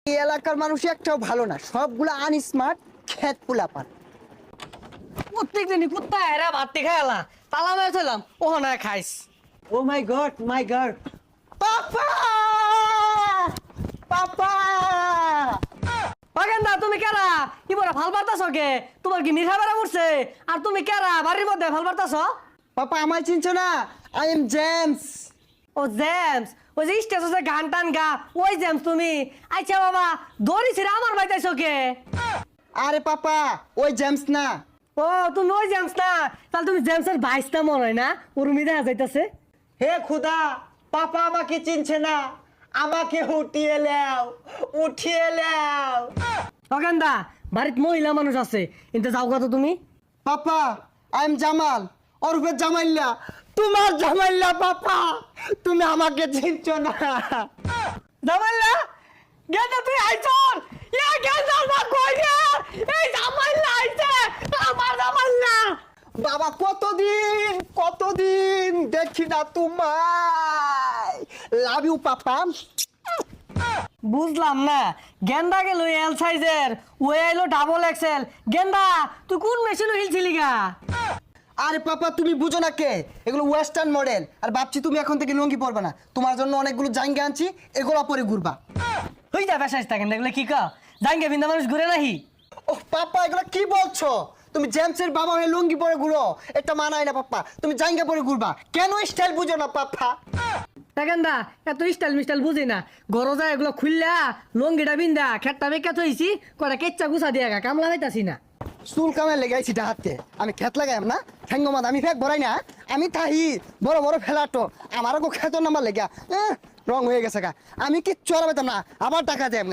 এই এলাকার মানুষ একটাও ভালো না, সবগুলো আনস্মার্ট খেত পোলাপান। প্রত্যেকদিনই কুত্তা এরা ভাতটি খাইলা তালা মেরে চলাম ওখানে খাইস। ও মাই গড, মাই গড, পাপা পাপা। বাগেন্দা তুমি কেরা ইবরা ভাল পারতাছ কে? তোমার কি মিঠা বেড়া পড়ছে? আর তুমি কেরা বাড়ির মধ্যে ভাল পারতাছ? পাপা আমায় চিনছো না? I am James. ও জেমস, ওই যে স্টেশনে গান টান গা ওই জেমস তুমি? আচ্ছা বাবা দড়ি ছিড়ে আমার বাইতাইছো কে? আরে পাপা ওই জেমস না। ও তুমি ওই জেমস না, তাহলে তুমি জেমসের ভাইসটা মনে হয় না? উর্মি দেখা যাইতাছে। হে খুদা, পাপা আমাকে চিনছে না, আমাকে উঠিয়ে নাও, উঠিয়ে নাও। বাগেন্দা বাড়িতে মহিলা মানুষ আছে, কিন্তু যাও কত তুমি? পাপা আই এম জামাল, ওরফে জামাইল্লা, তোমার জামাইল্লা। পাপা তুমি আমাকে চিনছো না। জামাইলা গেন্দা তুই আইছর ইয়া গেন্দা না কই রে? এই জামাইলা আইছে, আমার জামাইলা। বাবা কতদিন কতদিন দেখি না তোমায়। Love you papa. বুঝলাম না, গেন্দা গেল এল সাইজের, ও এলো ডাবল এক্সেল। গেন্দা তুই কোন মেশিনে হিলছিলি গা? আরে পাপা তুমি বুঝো না কে, এগুলো ওয়েস্টার্ন মডেল। আর ভাবছি তুমি এখন থেকে লুঙ্গি পরবে না, তোমার জন্য অনেকগুলো জাঙ্গা আনছি, এগুলো পরে ঘুরবা। তুই যা বেসাইস থাকেন দেখলে কি কা জাঙ্গে বিন্দা মানুষ ঘুরে নাহি। ও পাপা এগুলো কি বলছো? তুমি জেমসের বাবা হয়ে লুঙ্গি পরে ঘুরো, এটা মানায় না পাপা। তুমি জাঙ্গা পরে ঘুরবা, কেন স্টাইল বুঝো না পাপা? গেন্দা এত স্টাইল মিস্টাইল বুঝি না, গরজা এগুলো খুললা লঙ্গিটা বিন্দা খেটটা বেকা থইছি কটা কেচ্চা গুছা দিয়া গা কামলা হইতাছি না। চুল কামায় লেগাইছি হাতে, আমি খেত লাগাইম না ঠ্যাঙ্গমাদ, আমি ফেক ভরাই না, আমি তাহি বড় বড় ফেলাটো আমারও খেত নাম্বার লেগা রং হয়ে গেছে গা, আমি কিচ্ছু আর পাইতাম না, আবার টাকা দেয়